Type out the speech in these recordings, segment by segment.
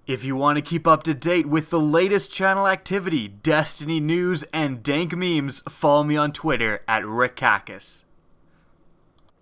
If you want to keep up to date with the latest channel activity, Destiny news, and dank memes, follow me on Twitter at Rickakis.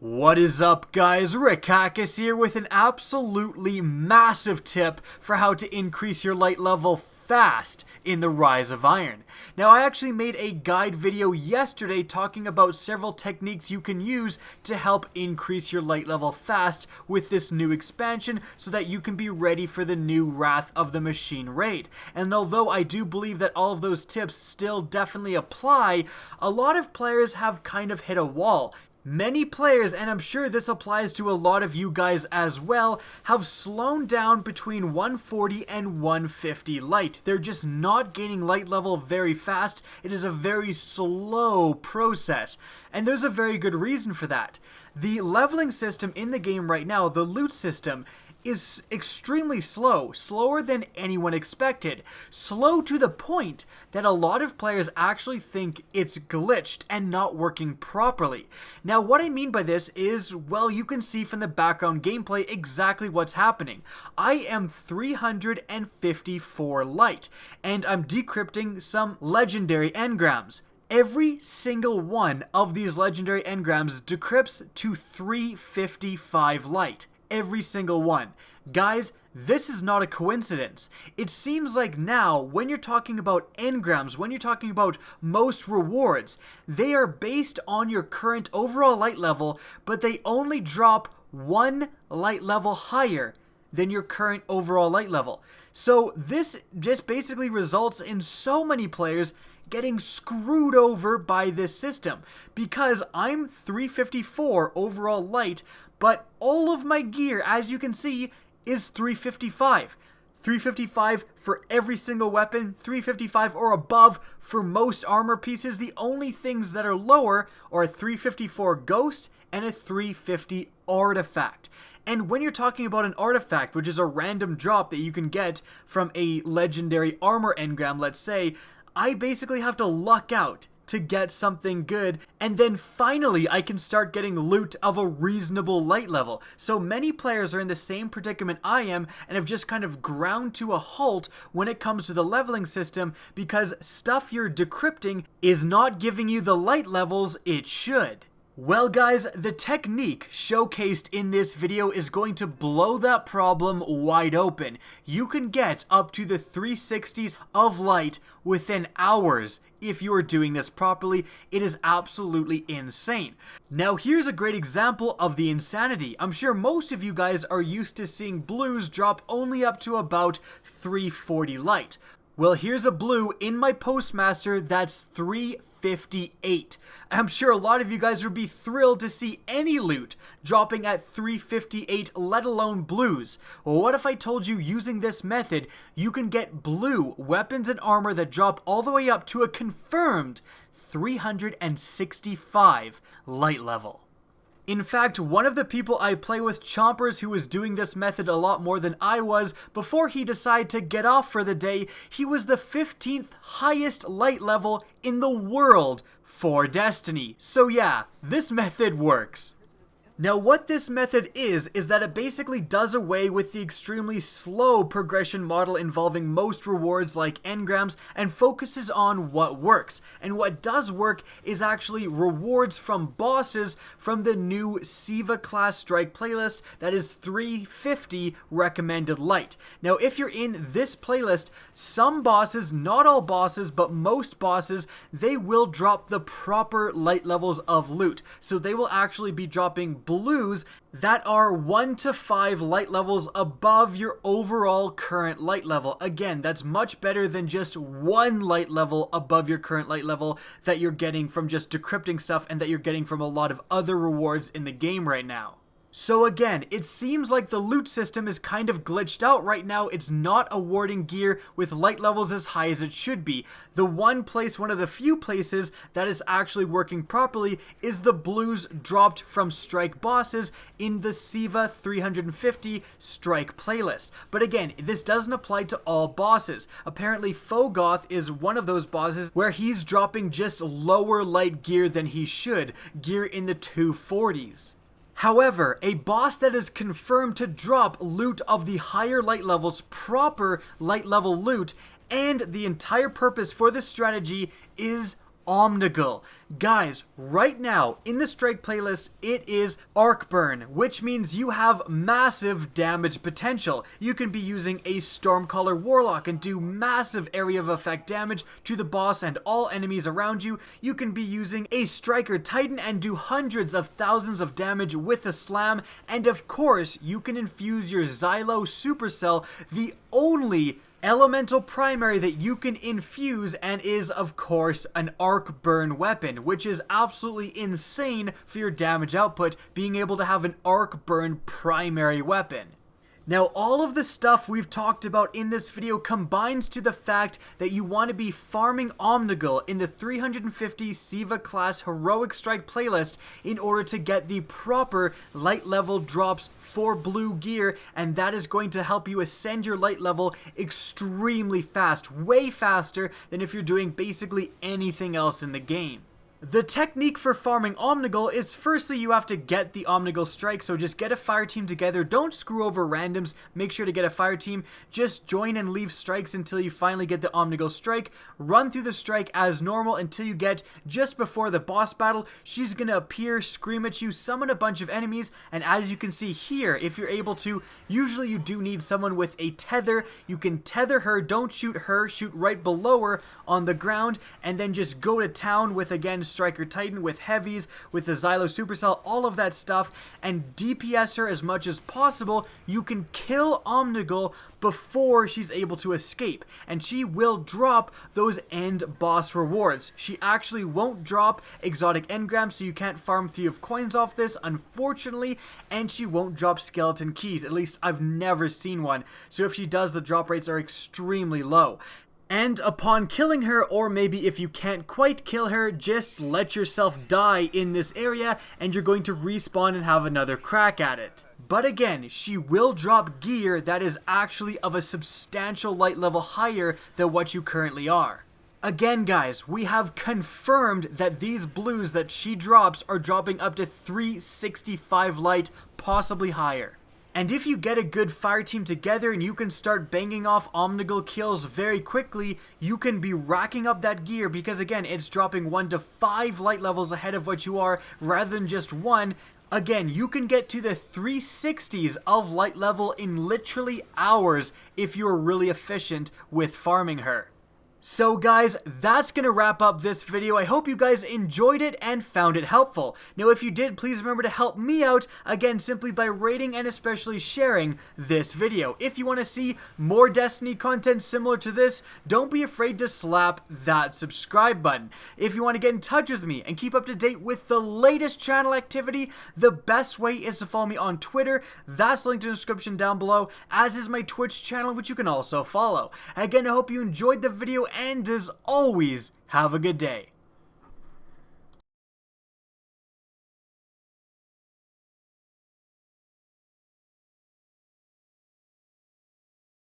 What is up, guys? Rickakis here with an absolutely massive tip for how to increase your light level fast in the Rise of Iron. Now, I actually made a guide video yesterday talking about several techniques you can use to help increase your light level fast with this new expansion so that you can be ready for the new Wrath of the Machine raid. And although I do believe that all of those tips still definitely apply, a lot of players have kind of hit a wall. Many players, and I'm sure this applies to a lot of you guys as well, have slowed down between 140 and 150 light. They're just not gaining light level very fast. It is a very slow process, and there's a very good reason for that. The leveling system in the game right now, the loot system, is extremely slow, slower than anyone expected. Slow to the point that a lot of players actually think it's glitched and not working properly. Now, what I mean by this is, well, you can see from the background gameplay exactly what's happening. I am 354 light, and I'm decrypting some legendary engrams. Every single one of these legendary engrams decrypts to 355 light. Every single one. Guys, this is not a coincidence. It seems like now, when you're talking about engrams, when you're talking about most rewards, they are based on your current overall light level, but they only drop one light level higher than your current overall light level. So this just basically results in so many players getting screwed over by this system, because I'm 354 overall light, but all of my gear, as you can see, is 355. 355 for every single weapon, 355 or above for most armor pieces. The only things that are lower are a 354 Ghost and a 350 Artifact. And when you're talking about an artifact, which is a random drop that you can get from a legendary armor engram, let's say, I basically have to luck out to get something good, and then finally I can start getting loot of a reasonable light level. So many players are in the same predicament I am and have just kind of ground to a halt when it comes to the leveling system, because stuff you're decrypting is not giving you the light levels it should. Well, guys, the technique showcased in this video is going to blow that problem wide open. You can get up to the 360s of light within hours if you are doing this properly. It is absolutely insane. Now, here's a great example of the insanity. I'm sure most of you guys are used to seeing blues drop only up to about 340 light. Well, here's a blue in my Postmaster that's 358. I'm sure a lot of you guys would be thrilled to see any loot dropping at 358, let alone blues. Well, what if I told you using this method, you can get blue weapons and armor that drop all the way up to a confirmed 365 light level? In fact, one of the people I play with, Chompers, who was doing this method a lot more than I was, before he decided to get off for the day, he was the 15th highest light level in the world for Destiny. So yeah, this method works. Now, what this method is that it basically does away with the extremely slow progression model involving most rewards like engrams and focuses on what works. And what does work is actually rewards from bosses from the new Siva class strike playlist that is 350 recommended light. Now, if you're in this playlist, some bosses, not all bosses, but most bosses, they will drop the proper light levels of loot. So they will actually be dropping blues that are 1 to 5 light levels above your overall current light level. Again, that's much better than just 1 light level above your current light level that you're getting from just decrypting stuff and that you're getting from a lot of other rewards in the game right now. So again, it seems like the loot system is kind of glitched out right now. It's not awarding gear with light levels as high as it should be. The one of the few places that is actually working properly is the blues dropped from strike bosses in the Siva 350 strike playlist. But again, this doesn't apply to all bosses. Apparently Fogoth is one of those bosses where he's dropping just lower light gear than he should, gear in the 240s. However, a boss that is confirmed to drop loot of the higher light levels, proper light level loot, and the entire purpose for this strategy is Omnigul. Guys, right now in the strike playlist, it is arc burn, which means you have massive damage potential. You can be using a Stormcaller Warlock and do massive area of effect damage to the boss and all enemies around you. You can be using a Striker Titan and do hundreds of thousands of damage with a slam, and of course, you can infuse your Xylo Supercell, the only elemental primary that you can infuse, and is of course an arc burn weapon, which is absolutely insane for your damage output, being able to have an arc burn primary weapon. Now, all of the stuff we've talked about in this video combines to the fact that you want to be farming Omnigul in the 350 Siva class Heroic Strike playlist in order to get the proper light level drops for blue gear, and that is going to help you ascend your light level extremely fast, way faster than if you're doing basically anything else in the game. The technique for farming Omnigul is, firstly, you have to get the Omnigul strike, so just get a fire team together, don't screw over randoms, make sure to get a fire team, just join and leave strikes until you finally get the Omnigul strike, run through the strike as normal until you get just before the boss battle. She's gonna appear, scream at you, summon a bunch of enemies, and as you can see here, if you're able to, usually you do need someone with a tether. You can tether her, don't shoot her, shoot right below her on the ground, and then just go to town with, again, Striker Titan, with heavies, with the Xylo Supercell, all of that stuff, and DPS her as much as possible. You can kill Omnigul before she's able to escape, and she will drop those end boss rewards. She actually won't drop exotic engrams, so you can't farm 3 of coins off this, unfortunately, and she won't drop skeleton keys. At least I've never seen one, so if she does, the drop rates are extremely low. And upon killing her, or maybe if you can't quite kill her, just let yourself die in this area and you're going to respawn and have another crack at it. But again, she will drop gear that is actually of a substantial light level higher than what you currently are. Again, guys, we have confirmed that these blues that she drops are dropping up to 365 light, possibly higher. And if you get a good fire team together and you can start banging off Omnigul kills very quickly, you can be racking up that gear, because again, it's dropping 1 to 5 light levels ahead of what you are rather than just 1. Again, you can get to the 360s of light level in literally hours if you're really efficient with farming her. So guys, that's gonna wrap up this video. I hope you guys enjoyed it and found it helpful. Now if you did, please remember to help me out, again, simply by rating and especially sharing this video. If you want to see more Destiny content similar to this, don't be afraid to slap that subscribe button. If you want to get in touch with me and keep up to date with the latest channel activity, the best way is to follow me on Twitter. That's linked in the description down below, as is my Twitch channel, which you can also follow. Again, I hope you enjoyed the video, and as always, have a good day.